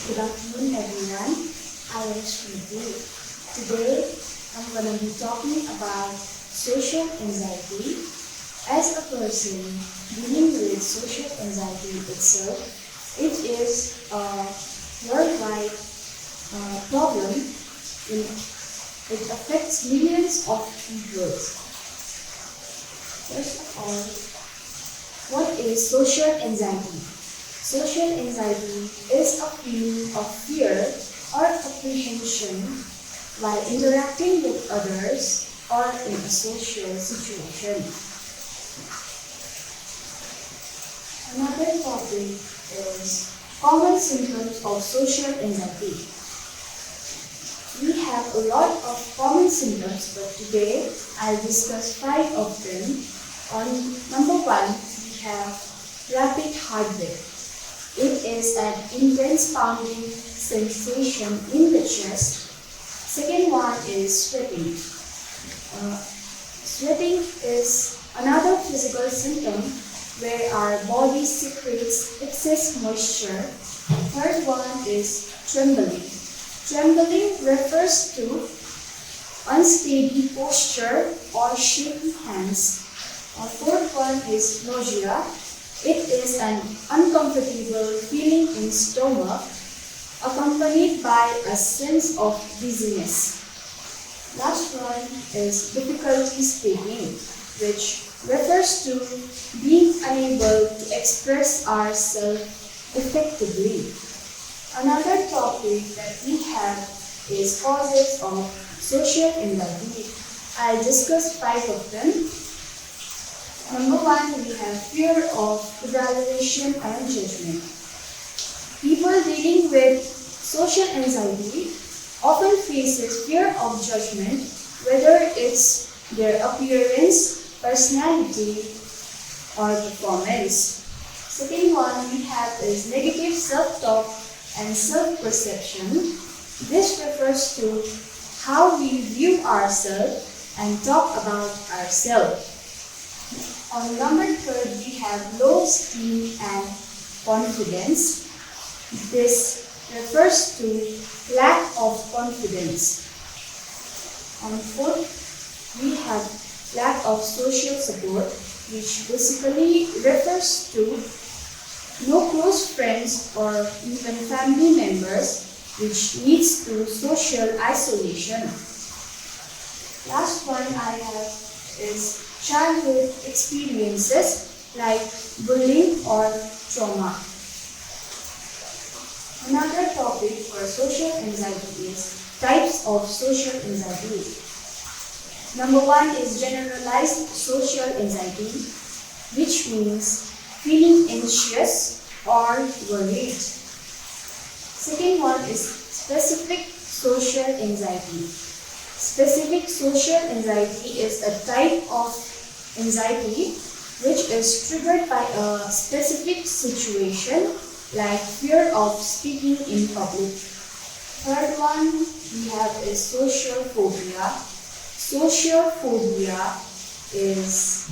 Good afternoon, everyone. I am Smriti. Today, I'm going to be talking about social anxiety. As a person dealing with social anxiety itself, it is a worldwide problem. It affects millions of people. First of all, what is social anxiety? Social anxiety is a feeling of fear or apprehension while interacting with others or in a social situation. Another topic is common symptoms of social anxiety. We have a lot of common symptoms, but today I'll discuss 5 of them. On number 1, we have rapid heartbeat. It is an intense pounding sensation in the chest. Second one is sweating. Sweating is another physical symptom where our body secretes excess moisture. Third one is trembling. Trembling refers to unsteady posture or shaky hands. Fourth one is nausea. It is an uncomfortable feeling in stomach accompanied by a sense of dizziness. Last one is difficulty speaking, which refers to being unable to express ourselves effectively. Another topic that we have is causes of social anxiety. I'll discuss 5 of them. Number 1, we have fear of evaluation and judgment. People dealing with social anxiety often faces fear of judgment, whether it's their appearance, personality, or performance. Second one we have is negative self-talk and self-perception. This refers to how we view ourselves and talk about ourselves. On number 3, we have low esteem and confidence. This refers to lack of confidence. On 4th, we have lack of social support, which basically refers to no close friends or even family members, which leads to social isolation. Last one I have is childhood experiences like bullying or trauma. Another topic for social anxiety is types of social anxiety. Number 1 is generalized social anxiety, which means feeling anxious or worried. Second one is specific social anxiety. Specific social anxiety is a type of anxiety which is triggered by a specific situation like fear of speaking in public. Third one we have is social phobia. Social phobia is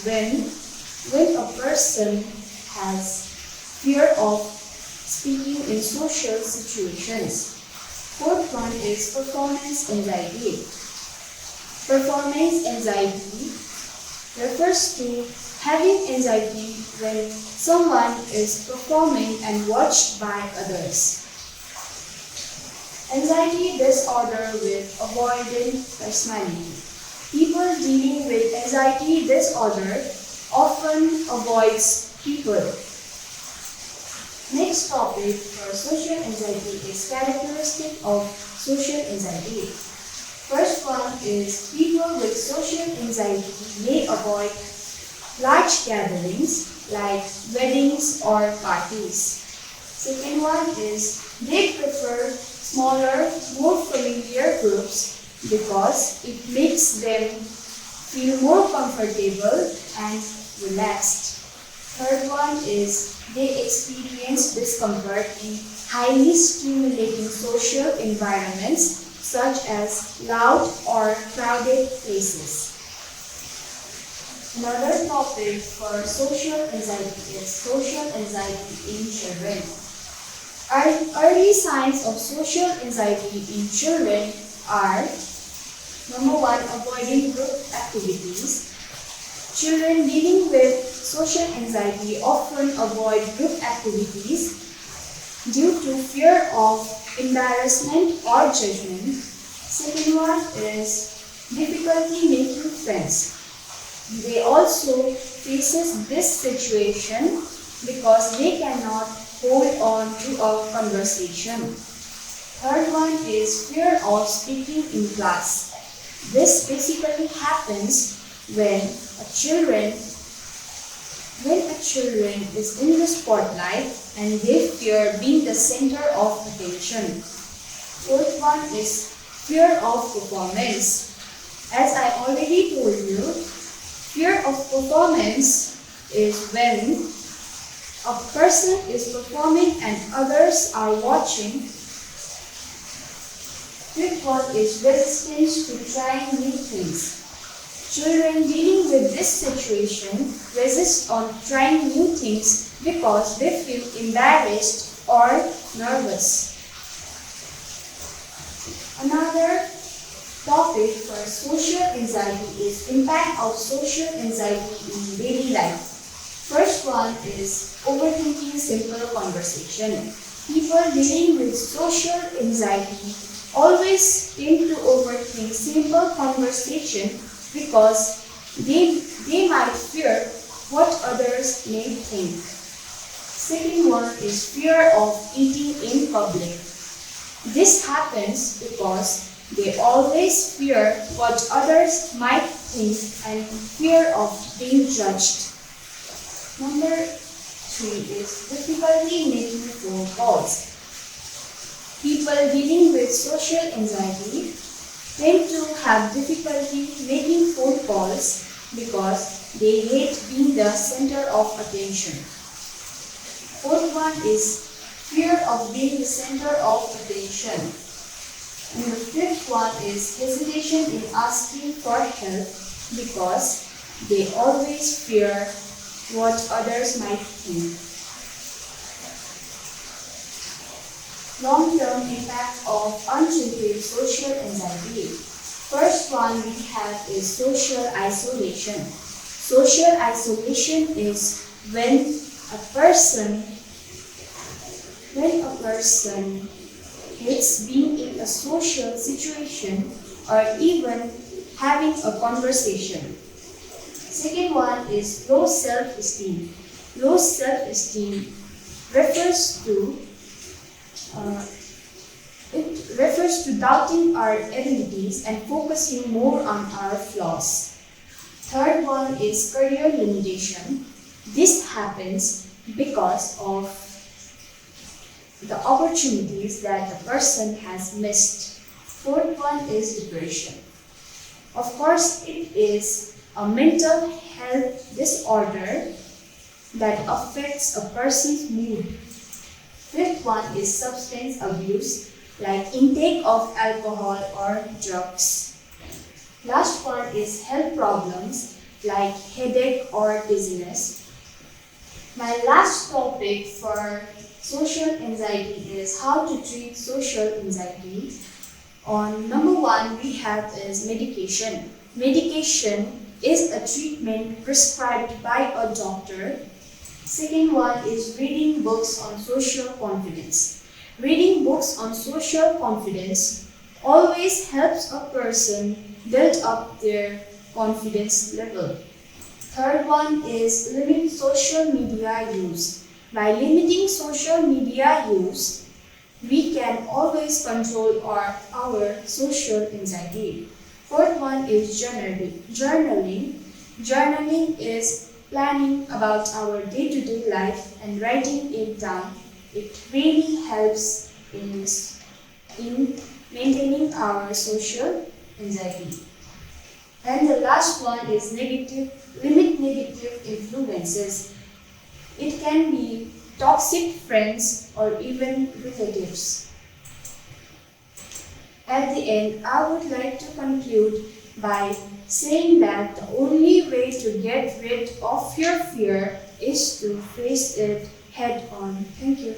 when a person has fear of speaking in social situations. Fourth one is performance anxiety. Performance anxiety refers to having anxiety when someone is performing and watched by others. Anxiety disorder with avoidant personality. People dealing with anxiety disorder often avoids people. Next topic for social anxiety is characteristic of social anxiety. First one is people with social anxiety may avoid large gatherings like weddings or parties. Second one is they prefer smaller, more familiar groups because it makes them feel more comfortable and relaxed. Third one is they experience discomfort in highly stimulating social environments such as loud or crowded places. Another topic for social anxiety is social anxiety in children. Early signs of social anxiety in children are: number one, avoiding group activities. Children dealing with social anxiety often avoid group activities due to fear of embarrassment or judgment. Second one is difficulty making friends. They also faces this situation because they cannot hold on to a conversation. Third one is fear of speaking in class. This basically happens when a children is in the spotlight and they fear being the center of attention. Fourth one is fear of performance. As I already told you, fear of performance is when a person is performing and others are watching. Fifth one is resistance to trying new things. Children dealing with this situation resist on trying new things because they feel embarrassed or nervous. Another topic for social anxiety is impact of social anxiety in daily life. First one is overthinking simple conversation. People dealing with social anxiety always tend to overthink simple conversation because they might fear what others may think. Second one is fear of eating in public. This happens because they always fear what others might think and fear of being judged. Number 3 is difficulty making phone calls. People dealing with social anxiety tend to have difficulty making phone calls because they hate being the center of attention. Fourth one is fear of being the center of attention. And the fifth one is hesitation in asking for help because they always fear what others might think. Long-term impact of untreated social anxiety. First one we have is social isolation. Social isolation is when a person hates being in a social situation or even having a conversation. Second one is low self-esteem. Low self-esteem refers to doubting our abilities and focusing more on our flaws. Third one is career limitation. This happens because of the opportunities that the person has missed. Fourth one is depression. Of course, it is a mental health disorder that affects a person's mood. Fifth one is substance abuse, like intake of alcohol or drugs. Last one is health problems, like headache or dizziness. My last topic for social anxiety is how to treat social anxiety. On number 1 we have is medication. Medication is a treatment prescribed by a doctor. Second one is reading books on social confidence. Reading books on social confidence always helps a person build up their confidence level. Third one is limit social media use. By limiting social media use, we can always control our social anxiety. Fourth one is journaling. Journaling is planning about our day-to-day life and writing it down. It really helps in maintaining our social anxiety. And the last one is limit negative influences. It can be toxic friends or even relatives. At the end, I would like to conclude by saying that the only way to get rid of your fear is to face it head on. Thank you.